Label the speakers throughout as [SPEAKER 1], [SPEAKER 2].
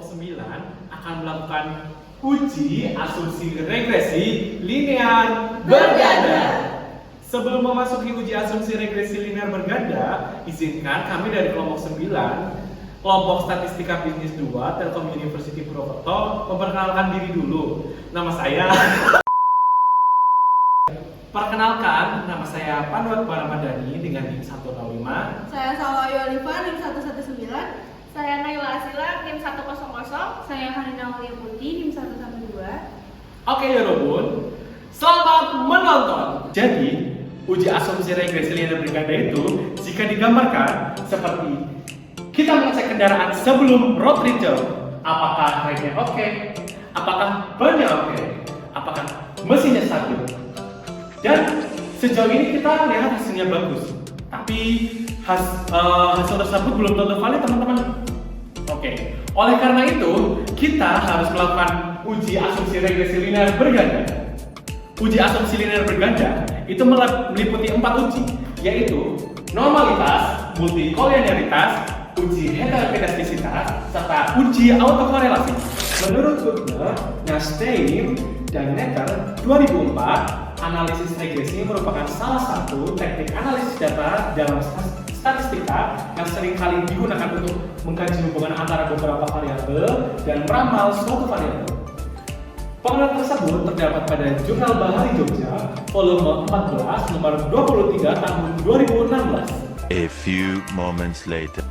[SPEAKER 1] kelompok 9 akan melakukan uji asumsi regresi linear berganda. Sebelum memasuki uji asumsi regresi linear berganda, izinkan kami dari kelompok 9, kelompok statistika bisnis 2, Telkom University Purwokerto memperkenalkan diri dulu. Nama saya Perkenalkan, nama saya Panduat Baramadani dengan NIM 105.
[SPEAKER 2] Saya Salwa Yoliva, NIM 119.
[SPEAKER 3] Saya Naila Asila, NIM 100.
[SPEAKER 2] Saya Hanina Aulia Putih, NIM 112.
[SPEAKER 1] Oke ya Robun, selamat menonton. Jadi, uji asumsi regresi linear berganda itu jika digambarkan seperti kita mengecek kendaraan sebelum road trip. Apakah remnya oke? Apakah bannya oke? Apakah mesinnya stabil? Dan sejauh ini kita lihat hasilnya bagus, tapi hasil tersebut belum tentu valid teman-teman. Oke, oleh karena itu kita harus melakukan uji asumsi regresi linear berganda. Uji asumsi linear berganda itu meliputi 4 uji, yaitu normalitas, multikolinearitas, uji heterokedastisitas, serta uji autokorelasi. Menurut Google, Nasdem dan Netter 2004, analisis regresi merupakan salah satu teknik analisis data dalam statistika yang sering kali digunakan untuk mengkaji hubungan antara beberapa variabel dan meramal suatu variabel. Penelitian tersebut terdapat pada Jurnal Bahari Jogja, volume 14, nomor 23 tahun 2016.
[SPEAKER 4] A few moments later.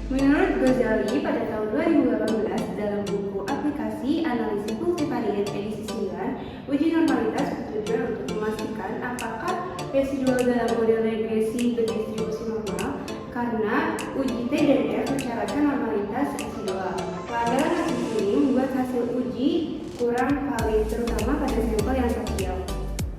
[SPEAKER 2] Menurut Ghazali pada tahun 2018 dalam buku aplikasi analisis multivariat edisi 9, uji normalitas bertujuan untuk memastikan apakah residual dalam model regresi berdistribusi normal karena uji T dan F mensyaratkan normalitas residual. Pelanggaran hasil ini membuat hasil uji kurang valid terutama pada sampel yang terdiam.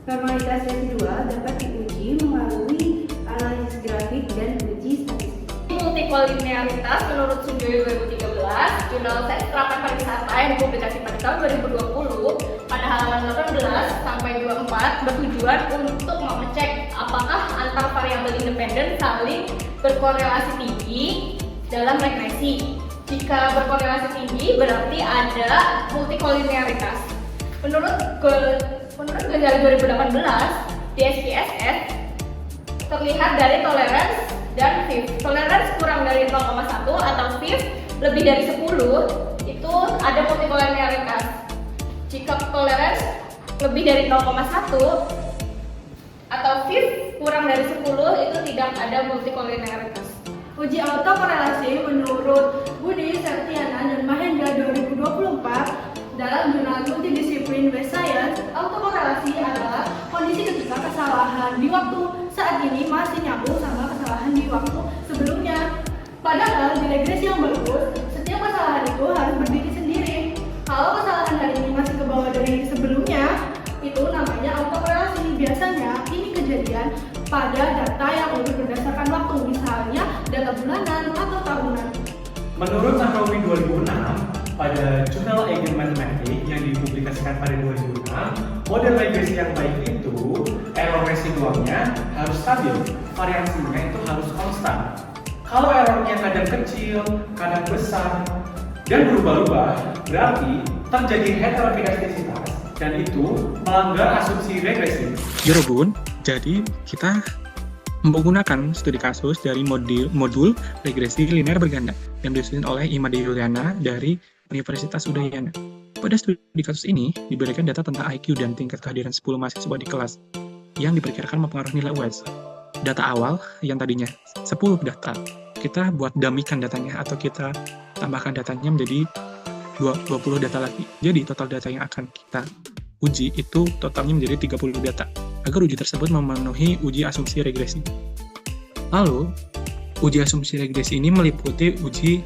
[SPEAKER 2] Normalitas residual dapat diuji melalui analisis grafik dan uji statistik.
[SPEAKER 3] Multikolinearitas menurut Sunjoyo 2013, Jurnal Sains Terapan Pariwisata yang dipublikasi pada tahun 2020 pada halaman 18 sampai 24 bertujuan untuk mengecek apakah antar variabel independen saling berkorelasi tinggi dalam regresi. Jika berkorelasi tinggi berarti ada multikolinearitas. Menurut Ghazali 2018 di SPSS terlihat dari tolerance dan FIF. Tolerance kurang dari 0,1 atau FIF lebih dari 10 itu ada multikolinearitas. Jika tolerance lebih dari 0,1 atau FIF kurang dari 10 itu tidak ada multikolinearitas.
[SPEAKER 2] Uji autokorelasi menurut Budi Septiana dan Mahendra 2024 dalam jurnal multidisiplin Web Science, autokorelasi adalah kondisi ketika kesalahan di waktu saat ini masih nyambung sama kesalahan di waktu sebelumnya. Padahal di regresi yang bagus, setiap kesalahan itu harus berdiri sendiri. Kalau kesalahan hari ini masih ke bawah dari sebelumnya, itu namanya autokorelasi. Biasanya ini kejadian pada data yang udah berdasarkan waktu, misalnya data bulanan atau tahunan.
[SPEAKER 1] Menurut Nahrawi 2006, pada Jurnal Eigen Mathematics yang dipublikasikan pada 2006, model regresi yang baik itu error residualnya harus stabil, variasinya itu harus konstan. Kalau errornya kadang kecil, kadang besar, dan berubah-ubah, berarti terjadi heterokedastisitas dan itu melanggar asumsi regresi.
[SPEAKER 5] Ya Robun, jadi kita menggunakan studi kasus dari modul regresi linear berganda yang disusun oleh Imade Yuliana dari Universitas Udayana. Pada studi kasus ini diberikan data tentang IQ dan tingkat kehadiran 10 mahasiswa di kelas yang diperkirakan mempengaruhi nilai UAS. Data awal yang tadinya 10 data, kita buat damikan datanya atau kita tambahkan datanya menjadi 20 data lagi. Jadi total data yang akan kita uji itu totalnya menjadi 30 data agar uji tersebut memenuhi uji asumsi regresi. Lalu, uji asumsi regresi ini meliputi uji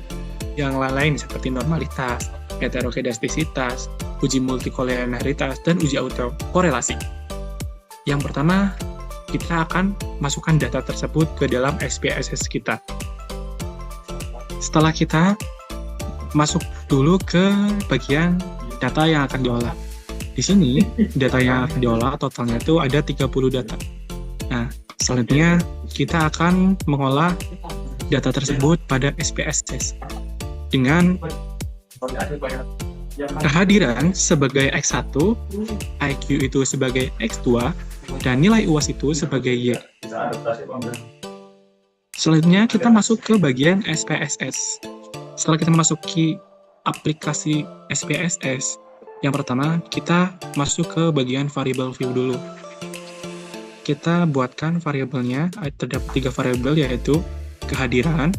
[SPEAKER 5] yang lain seperti normalitas, heterokedastisitas, uji multikolinearitas, dan uji autokorelasi. Yang pertama, kita akan masukkan data tersebut ke dalam SPSS kita. Setelah kita masuk dulu ke bagian data yang akan diolah. Di sini, data yang akan diolah totalnya itu ada 30 data. Nah, selanjutnya kita akan mengolah data tersebut pada SPSS. dengan kehadiran sebagai X1, IQ itu sebagai X2, dan nilai UAS itu sebagai Y. Selanjutnya kita masuk ke bagian SPSS. Setelah kita memasuki aplikasi SPSS, yang pertama kita masuk ke bagian variable view dulu. Kita buatkan variabelnya, terdapat 3 variabel yaitu kehadiran,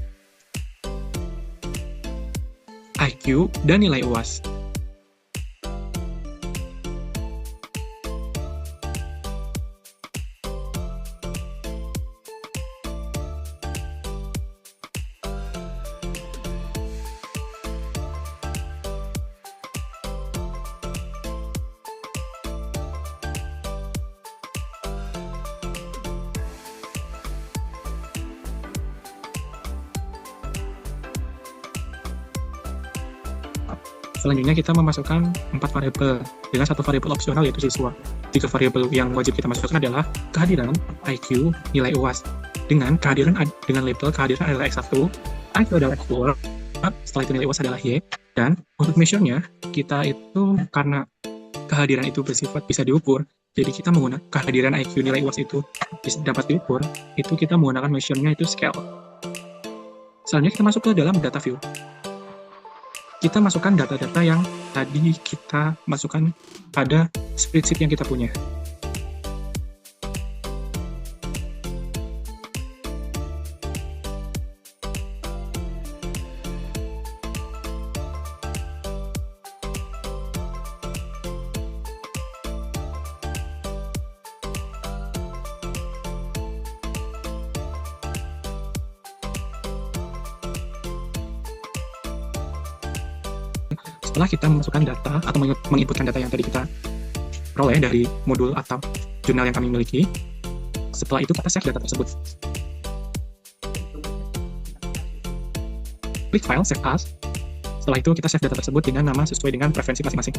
[SPEAKER 5] IQ, dan nilai UAS. Selanjutnya kita memasukkan 4 variabel dengan 1 variabel opsional yaitu siswa. 3 variabel yang wajib kita masukkan adalah kehadiran, IQ, nilai UAS. Dengan kehadiran dengan label kehadiran adalah X1, IQ adalah X2, setelah itu nilai UAS adalah Y, dan untuk measure-nya kita itu karena kehadiran itu bersifat bisa diukur, jadi kita menggunakan kehadiran IQ nilai UAS itu dapat diukur, itu kita menggunakan measure-nya itu scale. Selanjutnya kita masuk ke dalam data view. Kita masukkan data-data yang tadi kita masukkan pada spreadsheet yang kita punya. Setelah kita memasukkan data atau menginputkan data yang tadi kita peroleh dari modul atau jurnal yang kami miliki, setelah itu kita save data tersebut. Klik file, save as. Setelah itu kita save data tersebut dengan nama sesuai dengan preferensi masing-masing.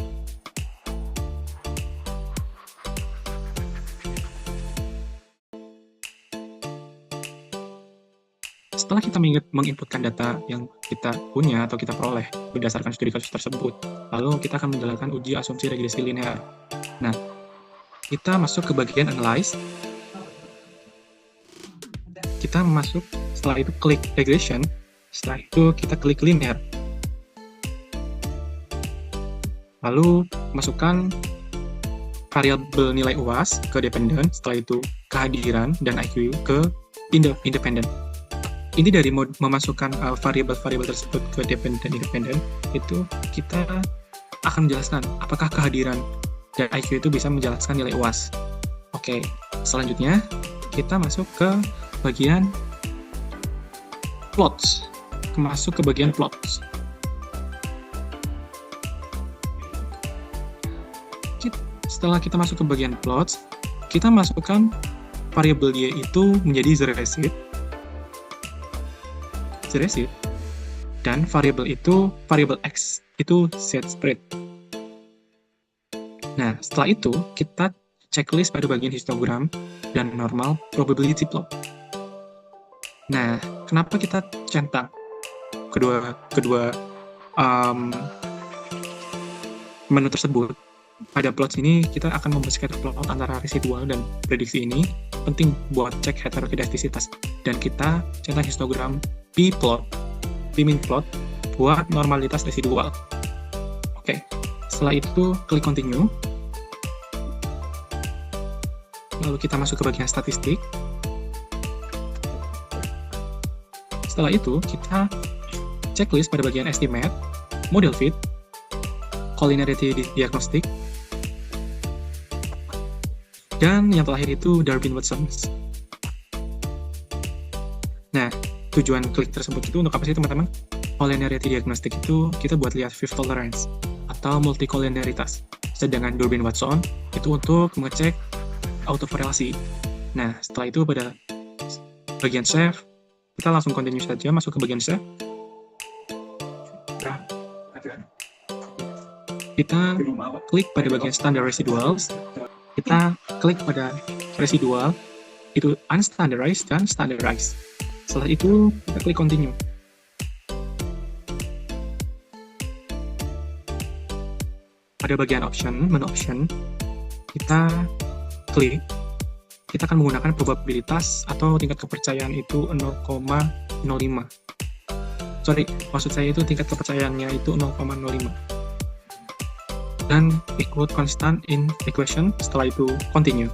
[SPEAKER 5] Setelah kita menginputkan data yang kita punya atau kita peroleh berdasarkan studi kasus tersebut, lalu kita akan menjalankan uji asumsi regresi linear. Nah, kita masuk ke bagian analyze. Kita masuk, setelah itu klik regression, setelah itu kita klik linear. Lalu masukkan variabel nilai UAS ke dependent, setelah itu kehadiran dan IQ ke independent. Ini dari memasukkan variabel-variabel tersebut ke dependent dan independent, itu kita akan menjelaskan apakah kehadiran dan IQ itu bisa menjelaskan nilai UAS. Oke, selanjutnya kita masuk ke bagian plots. Masuk ke bagian plots. Setelah kita masuk ke bagian plots, kita masukkan variabel Y itu menjadi zero seed, dan variabel X itu set spread. Nah, setelah itu kita checklist pada bagian histogram dan normal probability plot. Nah, kenapa kita centang kedua menu tersebut? Pada plots ini kita akan membersihkan plot antara residual dan prediksi ini penting buat cek heterogeneisitas, dan kita centang histogram P-min plot buat normalitas residual. Oke, setelah itu klik continue. Lalu kita masuk ke bagian statistik. Setelah itu kita checklist pada bagian estimate, model fit, collinearity diagnostic, dan yang terakhir itu Darwin-Watson. Nah, tujuan klik tersebut itu untuk apa sih teman-teman? Collinearity diagnostic itu kita buat lihat fifth tolerance atau multicollinearitas. Sedangkan Darwin-Watson itu untuk mengecek autokorelasi. Nah, setelah itu pada bagian save, kita langsung continue saja masuk ke bagian save. Kita klik pada bagian standard residuals. Kita klik pada residual, itu unstandardized dan standardized. Setelah itu, kita klik continue. pada bagian menu option, kita klik, kita akan menggunakan probabilitas atau tingkat kepercayaan itu 0,05. Sorry, maksud saya itu tingkat kepercayaannya itu 0,05. Dan include constant in equation, setelah itu continue.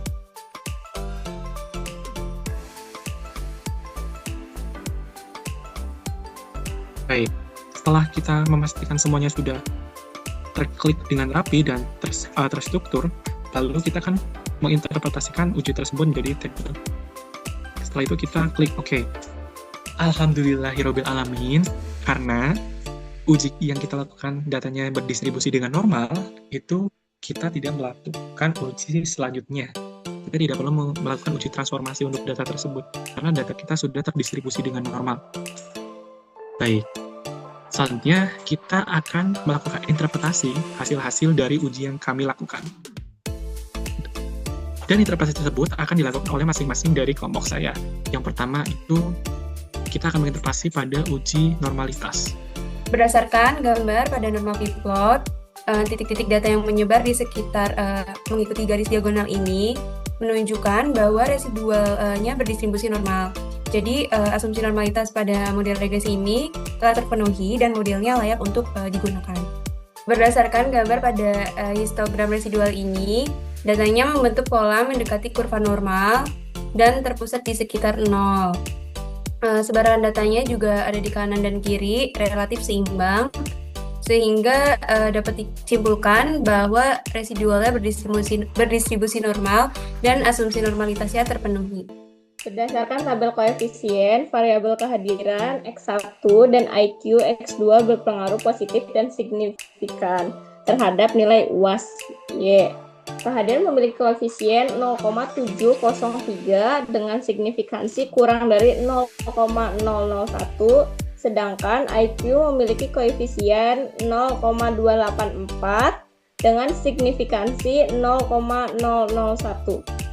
[SPEAKER 5] Baik, setelah kita memastikan semuanya sudah terklik dengan rapi dan terstruktur, lalu kita akan menginterpretasikan uji tersebut menjadi tabel. Setelah itu kita klik OK. Alhamdulillahirabbil alamin, karena uji yang kita lakukan datanya berdistribusi dengan normal, itu kita tidak melakukan uji selanjutnya. Kita tidak perlu melakukan uji transformasi untuk data tersebut, karena data kita sudah terdistribusi dengan normal. Baik, selanjutnya kita akan melakukan interpretasi hasil-hasil dari uji yang kami lakukan. Dan interpretasi tersebut akan dilakukan oleh masing-masing dari kelompok saya. Yang pertama itu kita akan menginterpretasi pada uji normalitas.
[SPEAKER 6] Berdasarkan gambar pada normal plot, titik-titik data yang menyebar di sekitar mengikuti garis diagonal ini menunjukkan bahwa residualnya berdistribusi normal. Jadi, asumsi normalitas pada model regresi ini telah terpenuhi dan modelnya layak untuk digunakan. Berdasarkan gambar pada histogram residual ini, datanya membentuk pola mendekati kurva normal dan terpusat di sekitar 0. Sebaran datanya juga ada di kanan dan kiri, relatif seimbang, sehingga dapat disimpulkan bahwa residualnya berdistribusi normal dan asumsi normalitasnya terpenuhi.
[SPEAKER 3] Berdasarkan tabel koefisien, variabel kehadiran X1 dan IQ X2 berpengaruh positif dan signifikan terhadap nilai UAS Y. Kehadiran memiliki koefisien 0,703 dengan signifikansi kurang dari 0,001, sedangkan IQ memiliki koefisien 0,284 dengan signifikansi 0,001,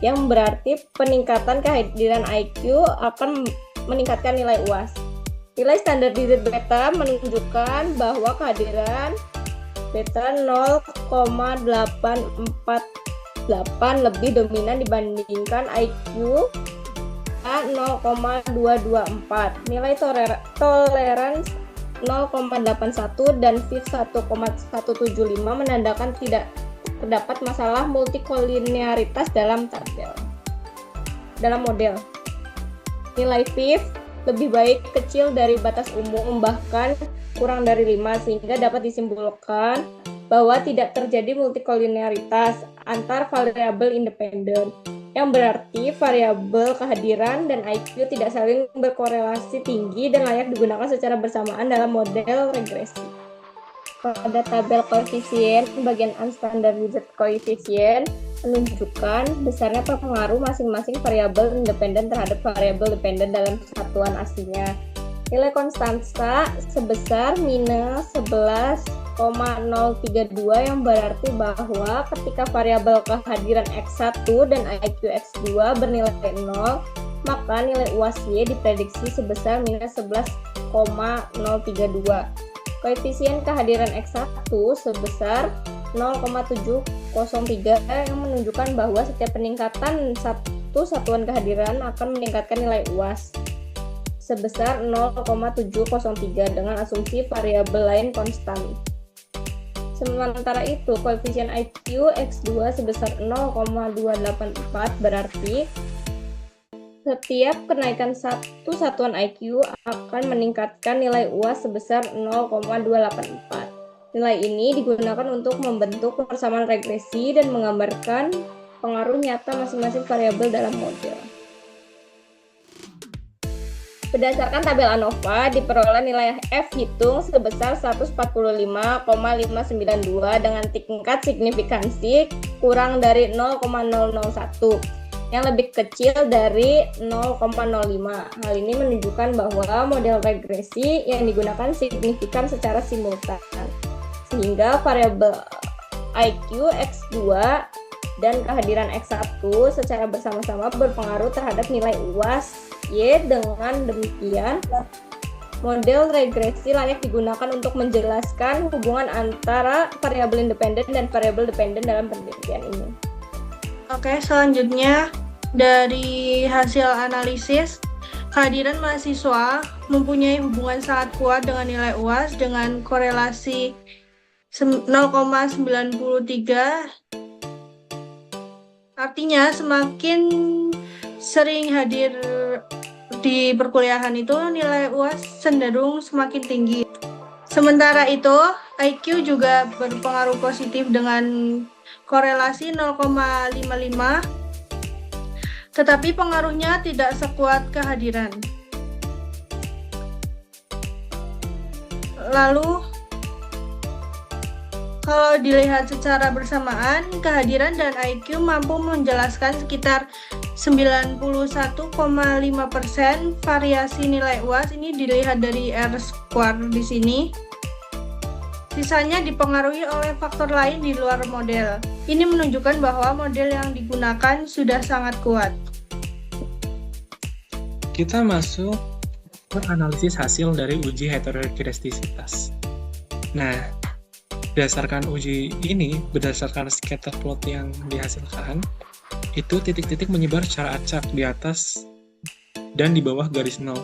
[SPEAKER 3] yang berarti peningkatan kehadiran IQ akan meningkatkan nilai UAS. Nilai standar digit beta menunjukkan bahwa kehadiran beta 0,848 lebih dominan dibandingkan IQ 0,224. Nilai tolerans 0,81 dan FIF 1,175 menandakan tidak terdapat masalah multikolinearitas dalam model. Nilai FIF lebih baik kecil dari batas umum, bahkan kurang dari 5, sehingga dapat disimpulkan bahwa tidak terjadi multikolinearitas antar variabel independen, yang berarti variabel kehadiran dan IQ tidak saling berkorelasi tinggi dan layak digunakan secara bersamaan dalam model regresi. Pada tabel koefisien, bagian unstandardized coefficient menunjukkan besarnya pengaruh masing-masing variabel independen terhadap variabel dependen dalam satuan aslinya. Nilai konstansa sebesar minus 11,032 yang berarti bahwa ketika variabel kehadiran X1 dan IQ X2 bernilai 0, maka nilai UAS Y diprediksi sebesar minus 11,032. Koefisien kehadiran X1 sebesar 0,703 yang menunjukkan bahwa setiap peningkatan satu satuan kehadiran akan meningkatkan nilai UAS sebesar 0,703 dengan asumsi variabel lain konstan. Sementara itu, koefisien IQ X2 sebesar 0,284 berarti setiap kenaikan satu satuan IQ akan meningkatkan nilai UAS sebesar 0,284. Nilai ini digunakan untuk membentuk persamaan regresi dan menggambarkan pengaruh nyata masing-masing variabel dalam model. Berdasarkan tabel ANOVA, diperoleh nilai F hitung sebesar 145,592 dengan tingkat signifikansi kurang dari 0,001, yang lebih kecil dari 0,05. Hal ini menunjukkan bahwa model regresi yang digunakan signifikan secara simultan, sehingga variabel IQ X2 dan kehadiran X1 secara bersama-sama berpengaruh terhadap nilai UAS Y. Dengan demikian, Model regresi layak digunakan untuk menjelaskan hubungan antara variabel independen dan variabel dependen dalam penelitian ini.
[SPEAKER 2] Oke, selanjutnya dari hasil analisis, kehadiran mahasiswa mempunyai hubungan sangat kuat dengan nilai UAS dengan korelasi 0,93. Artinya semakin sering hadir di perkuliahan itu nilai UAS cenderung semakin tinggi. Sementara itu, IQ juga berpengaruh positif dengan korelasi 0,55, tetapi pengaruhnya tidak sekuat kehadiran. Lalu, kalau dilihat secara bersamaan, kehadiran dan IQ mampu menjelaskan sekitar 91,5% variasi nilai UAS. Ini dilihat dari R-square di sini. Sisanya dipengaruhi oleh faktor lain di luar model. Ini menunjukkan bahwa model yang digunakan sudah sangat kuat.
[SPEAKER 5] Kita masuk ke analisis hasil dari uji heterogeneisitas. Nah, berdasarkan uji ini, berdasarkan scatter plot yang dihasilkan, itu titik-titik menyebar secara acak di atas dan di bawah garis nol.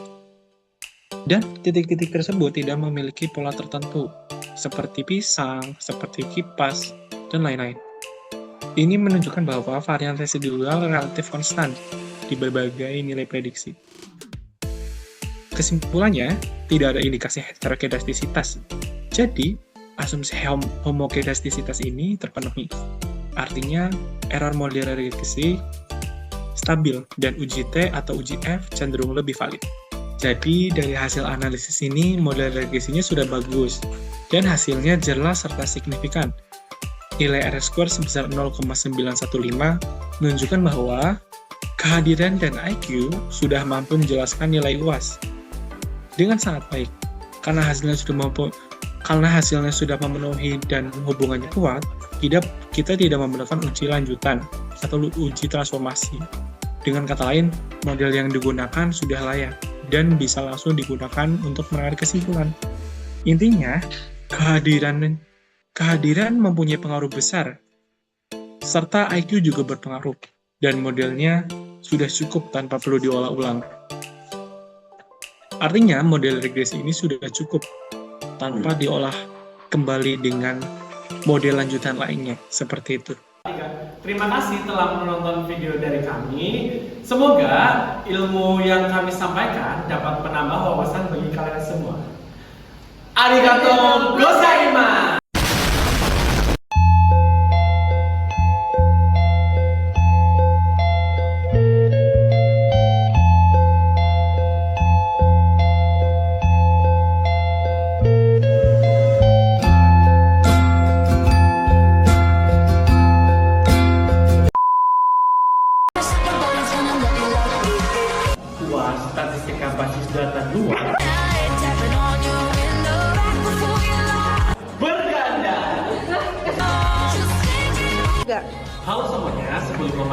[SPEAKER 5] Dan titik-titik tersebut tidak memiliki pola tertentu, seperti pisang, seperti kipas, dan lain-lain. Ini menunjukkan bahwa varian residual relatif konstan di berbagai nilai prediksi. Kesimpulannya, tidak ada indikasi heterogeneisitas. Jadi, asumsi homogenestisitas ini terpenuhi. Artinya, error model regresi stabil dan uji T atau uji F cenderung lebih valid. Jadi, dari hasil analisis ini, model regresinya sudah bagus dan hasilnya jelas serta signifikan. Nilai R-square sebesar 0,915 menunjukkan bahwa kehadiran dan IQ sudah mampu menjelaskan nilai UAS dengan sangat baik. Karena hasilnya sudah memenuhi dan hubungannya kuat, kita tidak memerlukan uji lanjutan atau uji transformasi. Dengan kata lain, model yang digunakan sudah layak dan bisa langsung digunakan untuk menarik kesimpulan. Intinya, kehadiran mempunyai pengaruh besar, serta IQ juga berpengaruh, dan modelnya sudah cukup tanpa perlu diolah ulang. Artinya, model regresi ini sudah cukup tanpa diolah kembali dengan model lanjutan lainnya, seperti itu.
[SPEAKER 1] Terima kasih telah menonton video dari kami. Semoga ilmu yang kami sampaikan dapat menambah wawasan bagi kalian semua. Arigatou gozaimasu! Statistika basis data 2 berganda. Halo semuanya, sebelum